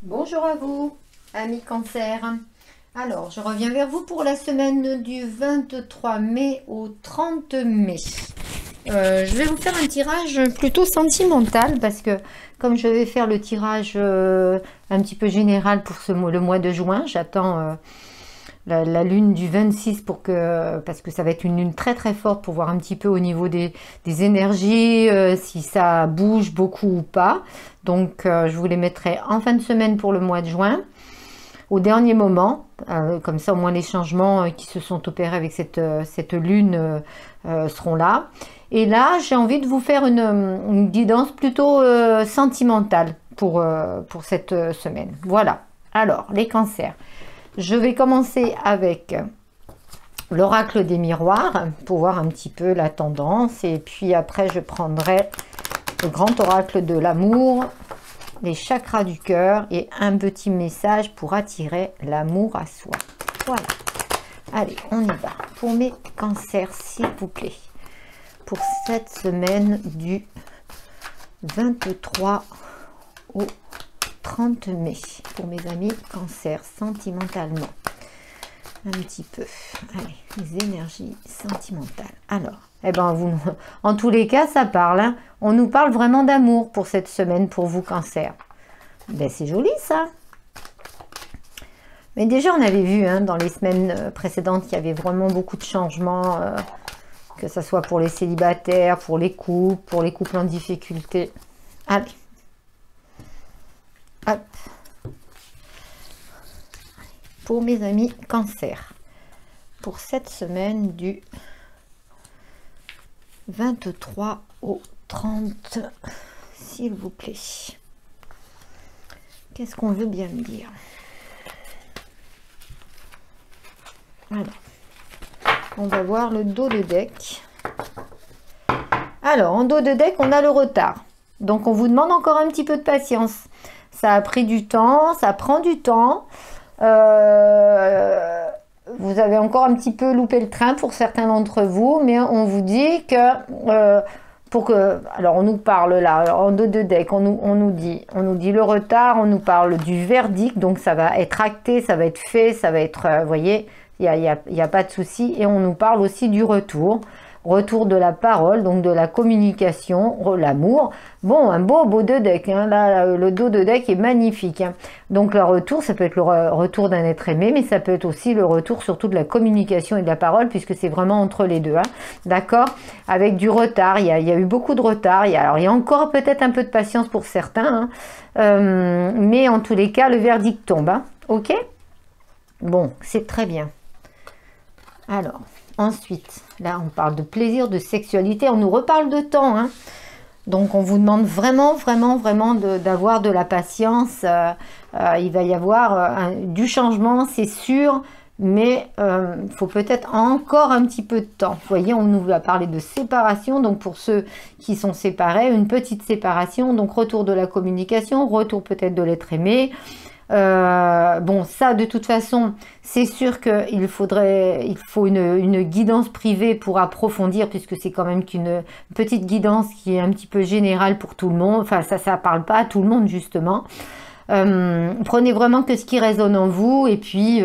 Bonjour à vous, amis Cancer. Alors, je reviens vers vous pour la semaine du 23 mai au 30 mai. Je vais vous faire un tirage plutôt sentimental parce que comme je vais faire le tirage un petit peu général pour le mois de juin, j'attends la lune du 26 parce que ça va être une lune très très forte pour voir un petit peu au niveau des énergies, si ça bouge beaucoup ou pas. Donc je vous les mettrai en fin de semaine pour le mois de juin, au dernier moment, comme ça au moins les changements qui se sont opérés avec cette lune seront là. Et là j'ai envie de vous faire une guidance plutôt sentimentale pour cette semaine. Voilà, alors les cancers. Je vais commencer avec l'oracle des miroirs pour voir un petit peu la tendance. Et puis après, je prendrai le grand oracle de l'amour, les chakras du cœur et un petit message pour attirer l'amour à soi. Voilà. Allez, on y va. Pour mes cancers, s'il vous plaît. Pour cette semaine du 23 au 30 mai, pour mes amis cancer, sentimentalement, un petit peu, allez, les énergies sentimentales. Alors, eh ben, en tous les cas, ça parle, hein. On nous parle vraiment d'amour pour cette semaine, pour vous cancer. Ben, c'est joli ça. Mais déjà, on avait vu hein, dans les semaines précédentes qu'il y avait vraiment beaucoup de changements, que ce soit pour les célibataires, pour les couples en difficulté. Allez. Hop. Pour mes amis cancer, pour cette semaine du 23 au 30, s'il vous plaît, qu'est-ce qu'on veut bien me dire? Alors, on va voir le dos de deck. Alors, en dos de deck, on a le retard. Donc, on vous demande encore un petit peu de patience. Ça a pris du temps, ça prend du temps. Vous avez encore un petit peu loupé le train pour certains d'entre vous, mais on vous dit que alors on nous parle là, alors en dos de deck, on nous dit le retard, on nous parle du verdict, donc ça va être acté, ça va être fait, ça va être, vous voyez, il y a pas de souci, et on nous parle aussi du retour de la parole, donc de la communication, l'amour. Bon, un beau dos de deck, hein. Là, le dos de deck est magnifique, hein. Donc le retour, ça peut être le retour d'un être aimé, mais ça peut être aussi le retour surtout de la communication et de la parole, puisque c'est vraiment entre les deux, hein. D'accord? Avec du retard, il y a eu beaucoup de retard, alors il y a encore peut-être un peu de patience pour certains, hein. Mais en tous les cas, le verdict tombe, hein. Ok? Bon, c'est très bien. Alors, ensuite, là, on parle de plaisir, de sexualité. On nous reparle de temps, hein. Donc, on vous demande vraiment, vraiment, vraiment d'avoir de la patience. Il va y avoir du changement, c'est sûr. Mais il faut peut-être encore un petit peu de temps. Vous voyez, on nous a parlé de séparation. Donc, pour ceux qui sont séparés, une petite séparation. Donc, retour de la communication, retour peut-être de l'être aimé. Bon, ça de toute façon c'est sûr qu'il faut une guidance privée pour approfondir, puisque c'est quand même qu'une petite guidance qui est un petit peu générale pour tout le monde. Enfin, ça parle pas à tout le monde justement. Prenez vraiment que ce qui résonne en vous, et puis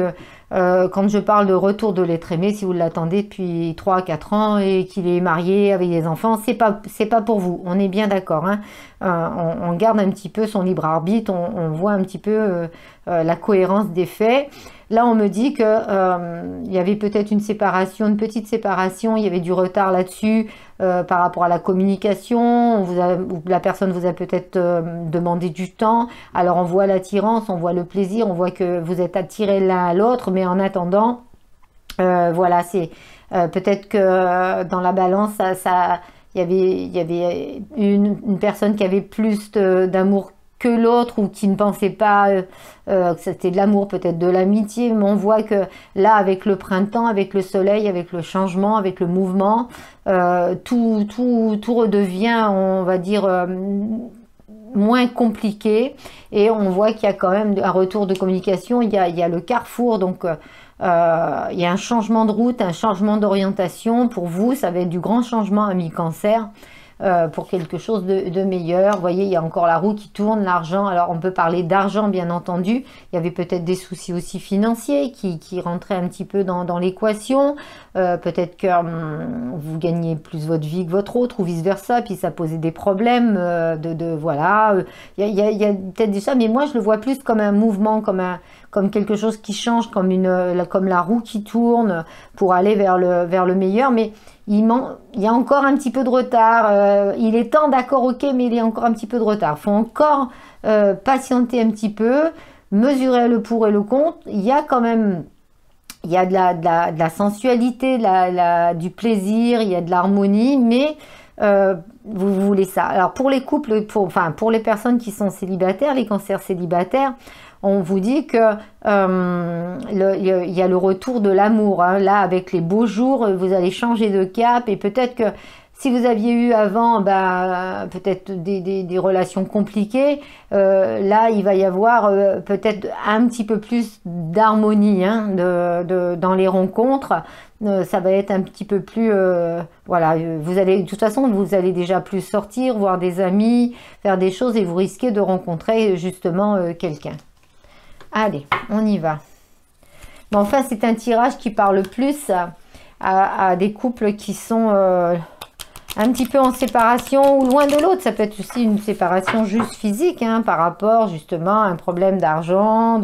quand je parle de retour de l'être aimé, si vous l'attendez depuis 3 à 4 ans et qu'il est marié avec des enfants, c'est pas pour vous, on est bien d'accord, hein. On garde un petit peu son libre arbitre, on voit un petit peu la cohérence des faits. Là, on me dit que il y avait peut-être une petite séparation, il y avait du retard là-dessus par rapport à la communication, la personne vous a peut-être demandé du temps. Alors, on voit l'attirance, on voit le plaisir, on voit que vous êtes attirés l'un à l'autre, mais en attendant, voilà, c'est peut-être que dans la balance, il y avait une personne qui avait plus d'amour que l'autre, ou qui ne pensait pas que c'était de l'amour, peut-être de l'amitié, mais on voit que là, avec le printemps, avec le soleil, avec le changement, avec le mouvement, tout redevient, on va dire, moins compliqué, et on voit qu'il y a quand même un retour de communication, il y a le carrefour, donc il y a un changement de route, un changement d'orientation. Pour vous, ça va être du grand changement, ami cancer. pour quelque chose de meilleur. Vous voyez, il y a encore la roue qui tourne, l'argent. Alors, on peut parler d'argent, bien entendu. Il y avait peut-être des soucis aussi financiers qui rentraient un petit peu dans l'équation. Peut-être que vous gagnez plus votre vie que votre autre, ou vice-versa, puis ça posait des problèmes voilà. Il y a peut-être des ça, mais moi, je le vois plus comme un mouvement, comme quelque chose qui change, comme la roue qui tourne pour aller vers le meilleur. Mais il y a encore un petit peu de retard. Il est temps, d'accord, ok, mais il y a encore un petit peu de retard. Il faut encore patienter un petit peu, mesurer le pour et le contre. Il y a quand même, il y a de la sensualité, du plaisir, il y a de l'harmonie, mais vous voulez ça. Alors pour les couples, pour les personnes qui sont célibataires, les cancers célibataires, on vous dit que il y a le retour de l'amour. Hein. Là, avec les beaux jours, vous allez changer de cap, et peut-être que si vous aviez eu avant peut-être des relations compliquées, là, il va y avoir peut-être un petit peu plus d'harmonie dans les rencontres. Ça va être un petit peu plus... voilà, de toute façon, vous allez déjà plus sortir, voir des amis, faire des choses, et vous risquez de rencontrer justement quelqu'un. Allez, on y va. Bon, enfin, c'est un tirage qui parle plus à des couples qui sont un petit peu en séparation ou loin de l'autre. Ça peut être aussi une séparation juste physique, par rapport justement à un problème d'argent,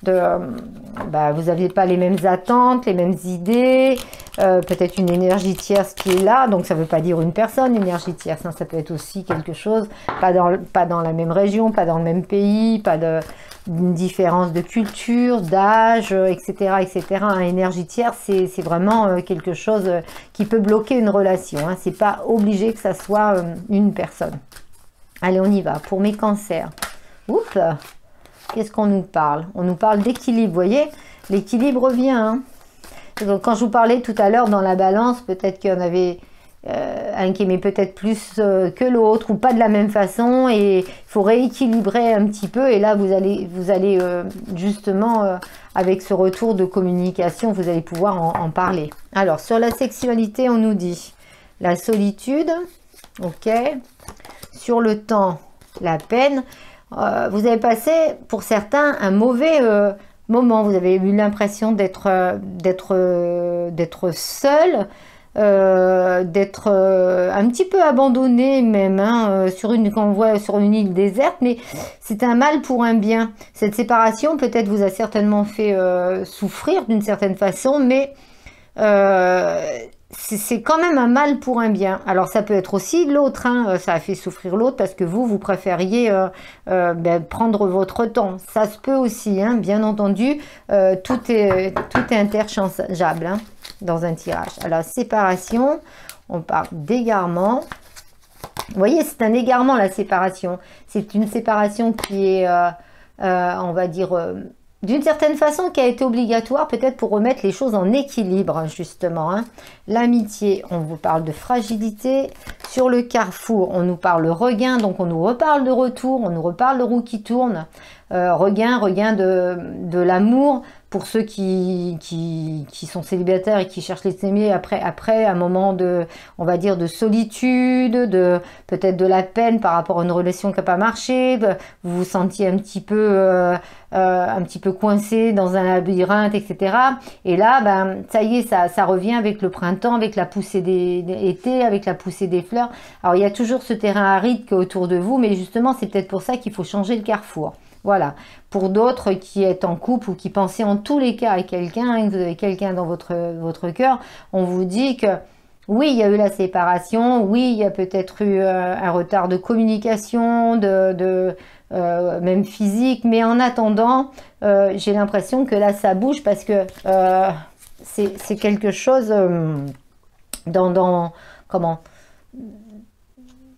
vous n'aviez pas les mêmes attentes, les mêmes idées, peut-être une énergie tierce qui est là. Donc ça ne veut pas dire une personne, énergie tierce, ça peut être aussi quelque chose, pas dans la même région, pas dans le même pays, pas une différence de culture, d'âge, etc., etc. Énergie tierce, c'est vraiment quelque chose qui peut bloquer une relation. C'est pas obligé que ça soit une personne. Allez, on y va. Pour mes cancers. Oups. Qu'est-ce qu'on nous parle? On nous parle d'équilibre, vous voyez? L'équilibre revient. Donc, quand je vous parlais tout à l'heure dans la balance, peut-être qu'il y en avait un qui aimait peut-être plus que l'autre, ou pas de la même façon, et il faut rééquilibrer un petit peu, et là vous allez justement, avec ce retour de communication, vous allez pouvoir en parler. Alors, sur la sexualité, on nous dit la solitude, ok, sur le temps, la peine. Vous avez passé, pour certains, un mauvais moment. Vous avez eu l'impression d'être seul, d'être un petit peu abandonné même, quand on voit sur une île déserte, mais c'est un mal pour un bien. Cette séparation peut-être vous a certainement fait souffrir d'une certaine façon, mais c'est quand même un mal pour un bien. Alors ça peut être aussi l'autre, ça a fait souffrir l'autre parce que vous préfériez prendre votre temps. Ça se peut aussi, bien entendu, tout est interchangeable dans un tirage. Alors séparation, on parle d'égarement. Vous voyez, c'est un égarement la séparation. C'est une séparation qui est, on va dire... d'une certaine façon, qui a été obligatoire peut-être pour remettre les choses en équilibre, justement. L'amitié, on vous parle de fragilité. Sur le carrefour, on nous parle de regain, donc on nous reparle de retour, on nous reparle de roue qui tourne. Regain de l'amour pour ceux qui sont célibataires et qui cherchent les amis après un moment on va dire, de solitude, peut-être de la peine par rapport à une relation qui n'a pas marché, vous vous sentiez un petit peu coincé dans un labyrinthe, etc. Et là, ça y est, ça revient avec le printemps, avec la poussée des étés, avec la poussée des fleurs. Alors, il y a toujours ce terrain aride qui est autour de vous, mais justement, c'est peut-être pour ça qu'il faut changer le carrefour. Voilà. Pour d'autres qui êtes en couple ou qui pensez en tous les cas à quelqu'un, que vous avez quelqu'un dans votre cœur, on vous dit que oui, il y a eu la séparation, oui, il y a peut-être eu un retard de communication, même physique, mais en attendant, j'ai l'impression que là, ça bouge parce que c'est quelque chose comment?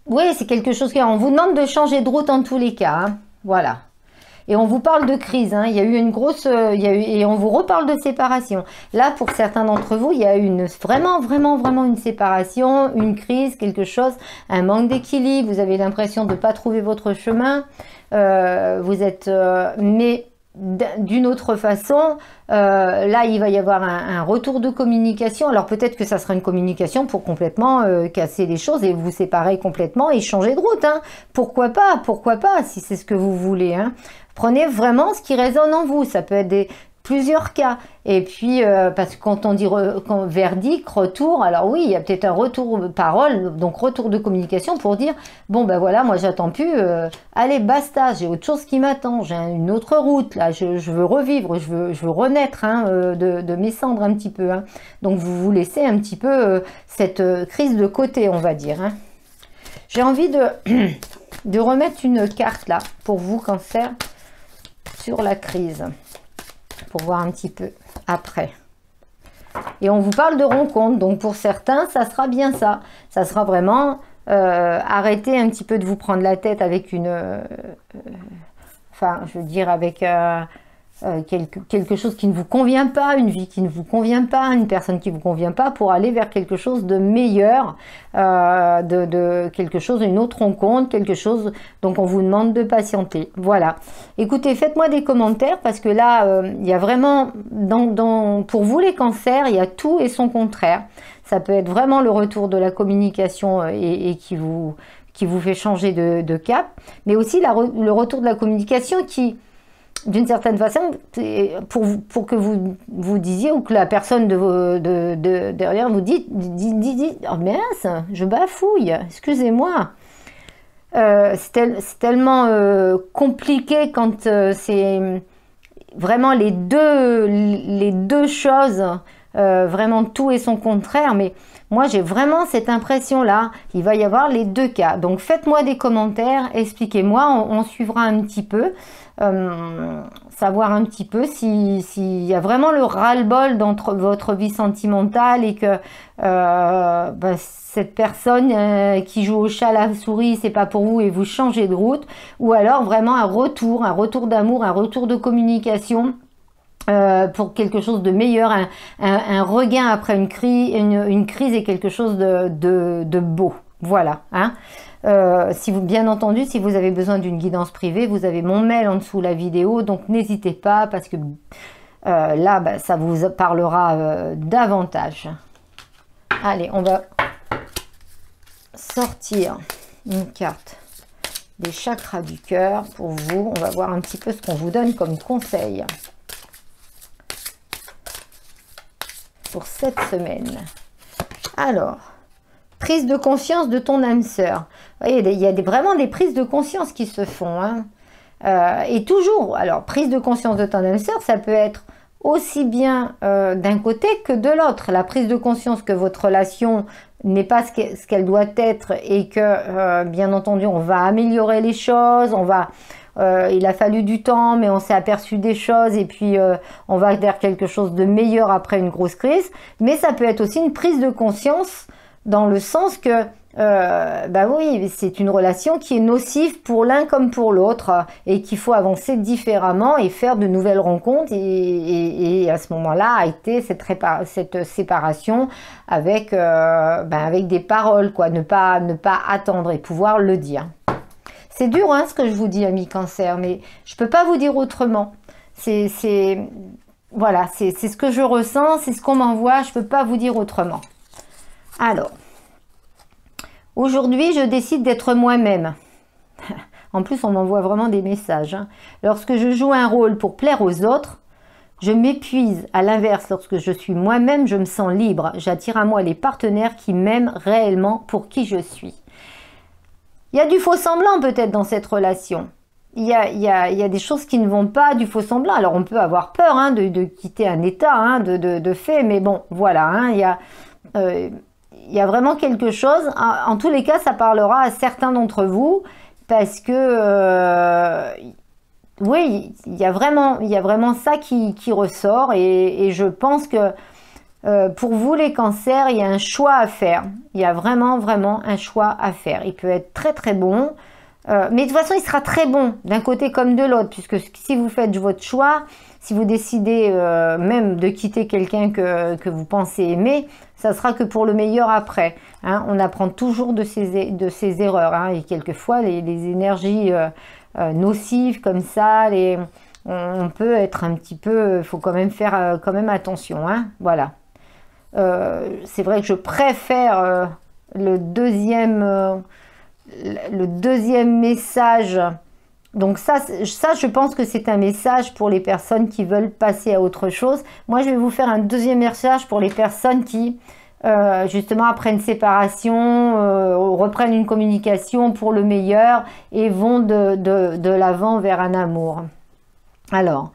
Oui, c'est quelque chose on vous demande de changer de route en tous les cas, voilà. Et on vous parle de crise, il y a eu une grosse... et on vous reparle de séparation. Là, pour certains d'entre vous, il y a eu vraiment une séparation, une crise, quelque chose, un manque d'équilibre. Vous avez l'impression de ne pas trouver votre chemin. Vous êtes... mais d'une autre façon, là il va y avoir un retour de communication. Alors peut-être que ça sera une communication pour complètement casser les choses et vous séparer complètement et changer de route, hein. Pourquoi pas, si c'est ce que vous voulez, hein. Prenez vraiment ce qui résonne en vous, ça peut être plusieurs cas. Et puis, parce que quand on dit verdict, retour, alors oui, il y a peut-être un retour de parole, donc retour de communication pour dire, bon ben voilà, moi j'attends plus, allez basta, j'ai autre chose qui m'attend, j'ai une autre route, là, je veux revivre, je veux renaître, hein, de mes cendres un petit peu, hein. Donc vous vous laissez un petit peu cette crise de côté, on va dire, hein. J'ai envie de remettre une carte là, pour vous, Cancer, sur la crise, pour voir un petit peu après. Et on vous parle de rencontre, donc pour certains, ça sera bien ça. Ça sera vraiment arrêter un petit peu de vous prendre la tête avec enfin, je veux dire, avec quelque chose qui ne vous convient pas, une vie qui ne vous convient pas, une personne qui ne vous convient pas, pour aller vers quelque chose de meilleur, quelque chose, une autre rencontre, quelque chose. Donc on vous demande de patienter. Voilà. Écoutez, faites-moi des commentaires parce que là, il y a vraiment, pour vous les cancers, il y a tout et son contraire. Ça peut être vraiment le retour de la communication et qui vous fait changer de cap, mais aussi le retour de la communication qui, d'une certaine façon, pour que vous disiez, ou que la personne derrière vous dit oh mince, je bafouille, excusez-moi. C'est tellement compliqué quand c'est vraiment les deux choses, vraiment tout et son contraire, mais moi j'ai vraiment cette impression là, il va y avoir les deux cas. Donc faites-moi des commentaires, expliquez-moi, on suivra un petit peu, savoir un petit peu s'il y a vraiment le ras-le-bol dans votre vie sentimentale et que cette personne qui joue au chat à la souris, c'est pas pour vous et vous changez de route, ou alors vraiment un retour d'amour, un retour de communication. Pour quelque chose de meilleur, un regain après une crise et quelque chose de beau. Voilà, hein. Bien entendu, si vous avez besoin d'une guidance privée, vous avez mon mail en dessous de la vidéo, donc n'hésitez pas parce que là, ça vous parlera davantage. Allez, on va sortir une carte des chakras du cœur pour vous. On va voir un petit peu ce qu'on vous donne comme conseil pour cette semaine. Alors, prise de conscience de ton âme sœur. Vous voyez, il y a vraiment des prises de conscience qui se font, hein. Et toujours, alors, prise de conscience de ton âme sœur, ça peut être aussi bien d'un côté que de l'autre. La prise de conscience que votre relation n'est pas ce qu'elle doit être et que, bien entendu, on va améliorer les choses, il a fallu du temps, mais on s'est aperçu des choses et puis on va vers quelque chose de meilleur après une grosse crise. Mais ça peut être aussi une prise de conscience dans le sens que, oui, c'est une relation qui est nocive pour l'un comme pour l'autre et qu'il faut avancer différemment et faire de nouvelles rencontres et à ce moment-là, arrêter cette séparation avec des paroles, quoi, ne pas attendre et pouvoir le dire. C'est dur, hein, ce que je vous dis, amis Cancer, mais je peux pas vous dire autrement. Voilà, c'est ce que je ressens, c'est ce qu'on m'envoie, je peux pas vous dire autrement. Alors, aujourd'hui, je décide d'être moi-même. En plus, on m'envoie vraiment des messages, hein. Lorsque je joue un rôle pour plaire aux autres, je m'épuise. À l'inverse, lorsque je suis moi-même, je me sens libre. J'attire à moi les partenaires qui m'aiment réellement pour qui je suis. Il y a du faux semblant peut-être dans cette relation. Il y a des choses qui ne vont pas, du faux semblant. Alors on peut avoir peur, hein, de quitter un état, hein, de fait, mais bon, voilà, hein, il y a vraiment quelque chose. En tous les cas, ça parlera à certains d'entre vous parce que oui, il y a vraiment ça qui ressort et je pense que pour vous les cancers, il y a un choix à faire. Il y a vraiment un choix à faire. Il peut être très très bon, mais de toute façon il sera très bon d'un côté comme de l'autre, puisque si vous faites votre choix, si vous décidez même de quitter quelqu'un que vous pensez aimer, ça sera que pour le meilleur après, hein. On apprend toujours de ses erreurs, hein, et quelquefois les énergies nocives comme ça, on peut être un petit peu, il faut quand même faire quand même attention, hein, voilà. C'est vrai que je préfère le deuxième message. Donc ça, je pense que c'est un message pour les personnes qui veulent passer à autre chose. Moi, je vais vous faire un deuxième message pour les personnes qui, justement, après une séparation, reprennent une communication pour le meilleur et vont de l'avant vers un amour. Alors,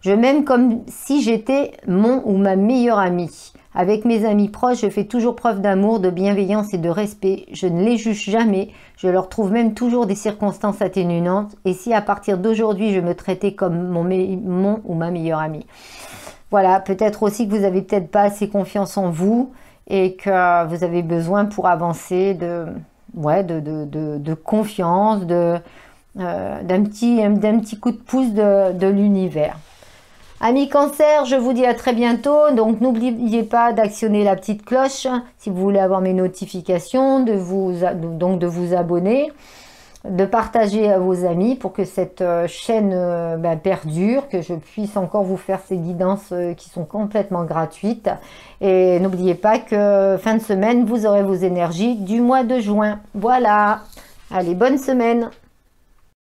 je m'aime comme si j'étais mon ou ma meilleure amie. Avec mes amis proches, je fais toujours preuve d'amour, de bienveillance et de respect. Je ne les juge jamais. Je leur trouve même toujours des circonstances atténuantes. Et si à partir d'aujourd'hui, je me traitais comme mon ou ma meilleure amie. Voilà, peut-être aussi que vous n'avez peut-être pas assez confiance en vous et que vous avez besoin pour avancer de confiance, d'un petit coup de pouce de l'univers. Amis Cancer, je vous dis à très bientôt. Donc n'oubliez pas d'actionner la petite cloche si vous voulez avoir mes notifications, de vous abonner, de partager à vos amis pour que cette chaîne perdure, que je puisse encore vous faire ces guidances qui sont complètement gratuites. Et n'oubliez pas que fin de semaine, vous aurez vos énergies du mois de juin. Voilà. Allez, bonne semaine.